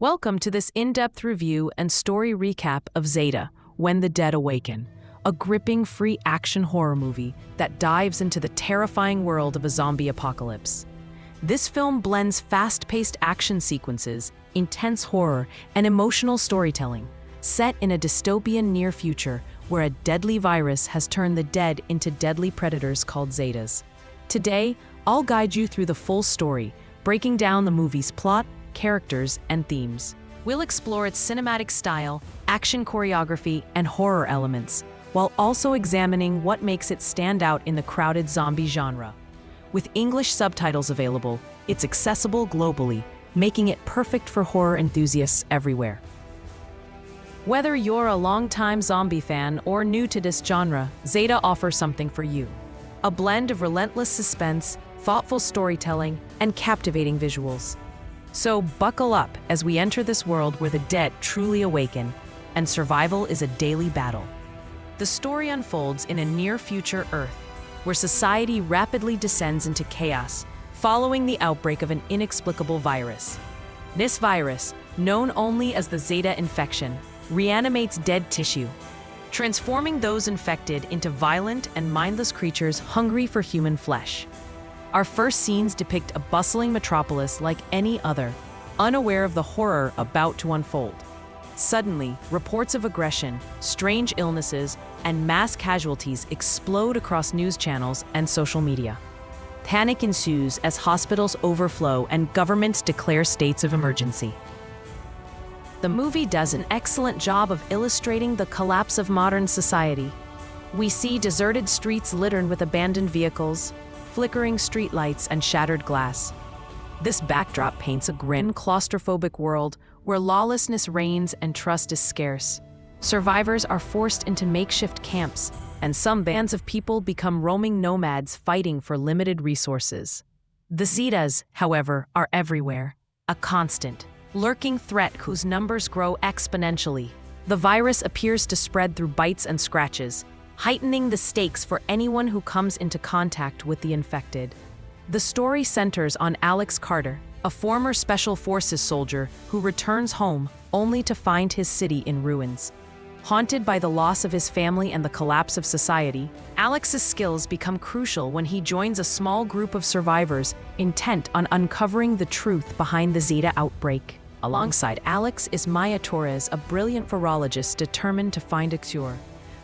Welcome to this in-depth review and story recap of Zeta, When the Dead Awaken, a gripping free action horror movie that dives into the terrifying world of a zombie apocalypse. This film blends fast-paced action sequences, intense horror, and emotional storytelling, set in a dystopian near future where a deadly virus has turned the dead into deadly predators called Zetas. Today, I'll guide you through the full story, breaking down the movie's plot, characters, and themes. We'll explore its cinematic style, action choreography, and horror elements, while also examining what makes it stand out in the crowded zombie genre. With English subtitles available, it's accessible globally, making it perfect for horror enthusiasts everywhere. Whether you're a longtime zombie fan or new to this genre, Zeta offers something for you. A blend of relentless suspense, thoughtful storytelling, and captivating visuals. So buckle up as we enter this world where the dead truly awaken, and survival is a daily battle. The story unfolds in a near-future Earth, where society rapidly descends into chaos, following the outbreak of an inexplicable virus. This virus, known only as the Zeta infection, reanimates dead tissue, transforming those infected into violent and mindless creatures hungry for human flesh. Our first scenes depict a bustling metropolis like any other, unaware of the horror about to unfold. Suddenly, reports of aggression, strange illnesses, and mass casualties explode across news channels and social media. Panic ensues as hospitals overflow and governments declare states of emergency. The movie does an excellent job of illustrating the collapse of modern society. We see deserted streets littered with abandoned vehicles, flickering streetlights, and shattered glass. This backdrop paints a grim, claustrophobic world where lawlessness reigns and trust is scarce. Survivors are forced into makeshift camps, and some bands of people become roaming nomads fighting for limited resources. The Zetas, however, are everywhere, a constant, lurking threat whose numbers grow exponentially. The virus appears to spread through bites and scratches, heightening the stakes for anyone who comes into contact with the infected. The story centers on Alex Carter, a former Special Forces soldier who returns home only to find his city in ruins. Haunted by the loss of his family and the collapse of society, Alex's skills become crucial when he joins a small group of survivors intent on uncovering the truth behind the Zeta outbreak. Alongside Alex is Maya Torres, a brilliant virologist determined to find a cure.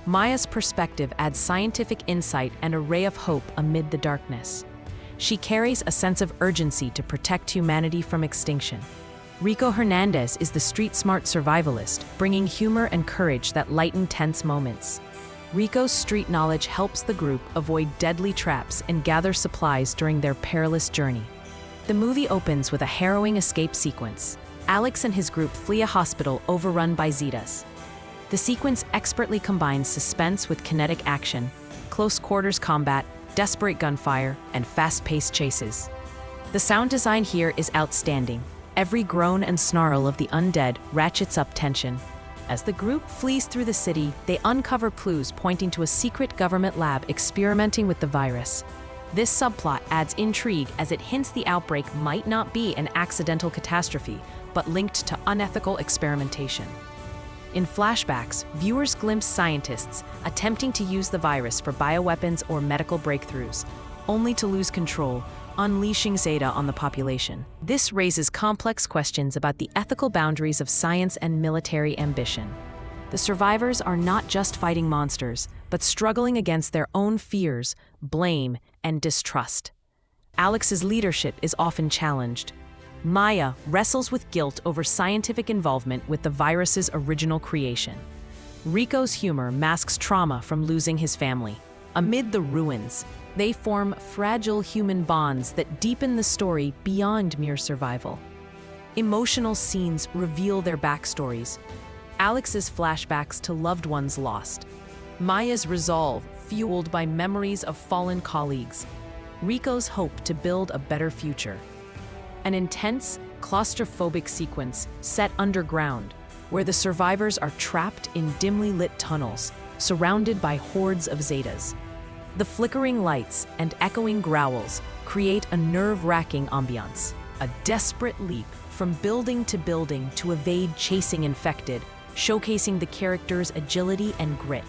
Maya's perspective adds scientific insight and a ray of hope amid the darkness. She carries a sense of urgency to protect humanity from extinction. Rico Hernandez is the street-smart survivalist, bringing humor and courage that lighten tense moments. Rico's street knowledge helps the group avoid deadly traps and gather supplies during their perilous journey. The movie opens with a harrowing escape sequence. Alex and his group flee a hospital overrun by Zetas. The sequence expertly combines suspense with kinetic action, close-quarters combat, desperate gunfire, and fast-paced chases. The sound design here is outstanding. Every groan and snarl of the undead ratchets up tension. As the group flees through the city, they uncover clues pointing to a secret government lab experimenting with the virus. This subplot adds intrigue as it hints the outbreak might not be an accidental catastrophe, but linked to unethical experimentation. In flashbacks, viewers glimpse scientists attempting to use the virus for bioweapons or medical breakthroughs, only to lose control, unleashing Zeta on the population. This raises complex questions about the ethical boundaries of science and military ambition. The survivors are not just fighting monsters, but struggling against their own fears, blame, and distrust. Alex's leadership is often challenged. Maya wrestles with guilt over scientific involvement with the virus's original creation. Rico's humor masks trauma from losing his family. Amid the ruins, they form fragile human bonds that deepen the story beyond mere survival. Emotional scenes reveal their backstories. Alex's flashbacks to loved ones lost. Maya's resolve fueled by memories of fallen colleagues. Rico's hope to build a better future. An intense, claustrophobic sequence set underground, where the survivors are trapped in dimly lit tunnels, surrounded by hordes of Zetas. The flickering lights and echoing growls create a nerve-wracking ambiance. A desperate leap from building to evade chasing infected, showcasing the character's agility and grit.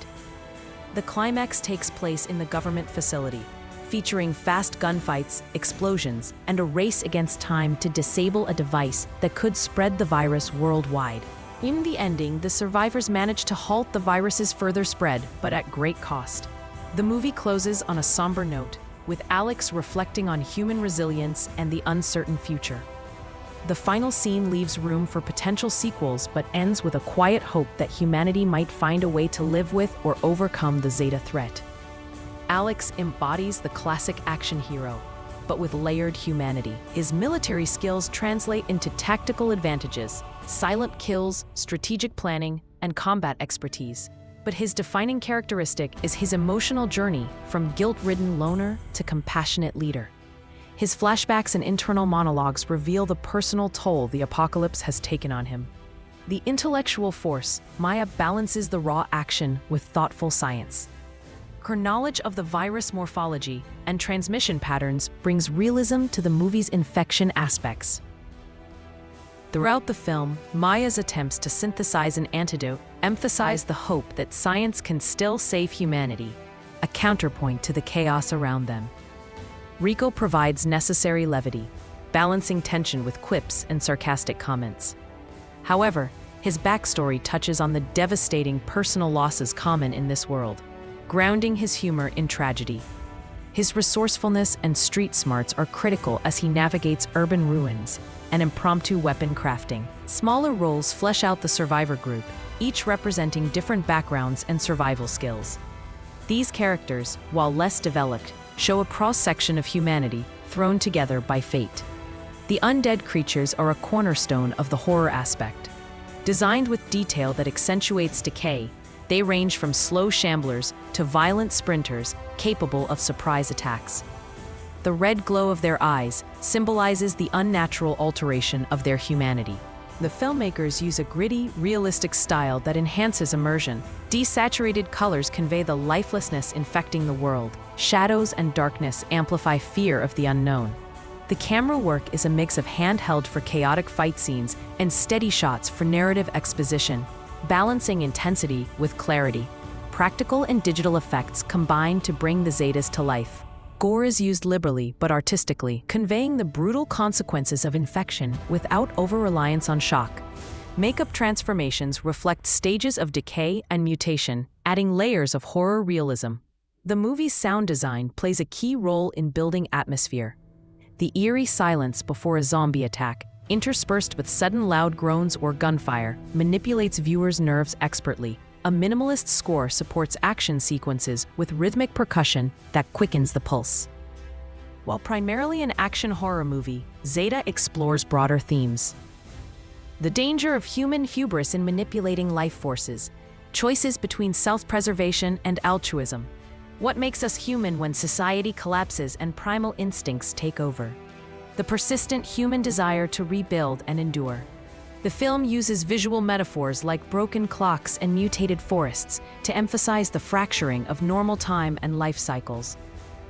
The climax takes place in the government facility, featuring fast gunfights, explosions, and a race against time to disable a device that could spread the virus worldwide. In the ending, the survivors manage to halt the virus's further spread, but at great cost. The movie closes on a somber note, with Alex reflecting on human resilience and the uncertain future. The final scene leaves room for potential sequels, but ends with a quiet hope that humanity might find a way to live with or overcome the Zeta threat. Alex embodies the classic action hero, but with layered humanity. His military skills translate into tactical advantages, silent kills, strategic planning, and combat expertise. But his defining characteristic is his emotional journey from guilt-ridden loner to compassionate leader. His flashbacks and internal monologues reveal the personal toll the apocalypse has taken on him. The intellectual force, Maya balances the raw action with thoughtful science. Her knowledge of the virus morphology and transmission patterns brings realism to the movie's infection aspects. Throughout the film, Maya's attempts to synthesize an antidote emphasize the hope that science can still save humanity, a counterpoint to the chaos around them. Rico provides necessary levity, balancing tension with quips and sarcastic comments. However, his backstory touches on the devastating personal losses common in this world, grounding his humor in tragedy. His resourcefulness and street smarts are critical as he navigates urban ruins and impromptu weapon crafting. Smaller roles flesh out the survivor group, each representing different backgrounds and survival skills. These characters, while less developed, show a cross-section of humanity thrown together by fate. The undead creatures are a cornerstone of the horror aspect. Designed with detail that accentuates decay, they range from slow shamblers to violent sprinters capable of surprise attacks. The red glow of their eyes symbolizes the unnatural alteration of their humanity. The filmmakers use a gritty, realistic style that enhances immersion. Desaturated colors convey the lifelessness infecting the world. Shadows and darkness amplify fear of the unknown. The camera work is a mix of handheld for chaotic fight scenes and steady shots for narrative exposition, balancing intensity with clarity. Practical and digital effects combine to bring the Zetas to life. Gore is used liberally but artistically, conveying the brutal consequences of infection without over-reliance on shock. Makeup transformations reflect stages of decay and mutation, adding layers of horror realism. The movie's sound design plays a key role in building atmosphere. The eerie silence before a zombie attack, interspersed with sudden loud groans or gunfire, manipulates viewers' nerves expertly. A minimalist score supports action sequences with rhythmic percussion that quickens the pulse. While primarily an action horror movie, Zeta explores broader themes. The danger of human hubris in manipulating life forces, choices between self-preservation and altruism. What makes us human when society collapses and primal instincts take over? The persistent human desire to rebuild and endure. The film uses visual metaphors like broken clocks and mutated forests to emphasize the fracturing of normal time and life cycles.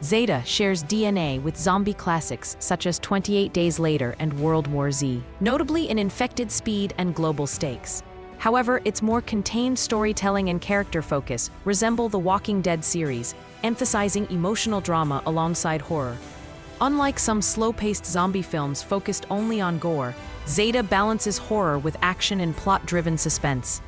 Zeta shares DNA with zombie classics such as 28 Days Later and World War Z, notably in infected speed and global stakes. However, its more contained storytelling and character focus resemble the Walking Dead series, emphasizing emotional drama alongside horror. Unlike some slow-paced zombie films focused only on gore, Zeta balances horror with action and plot-driven suspense.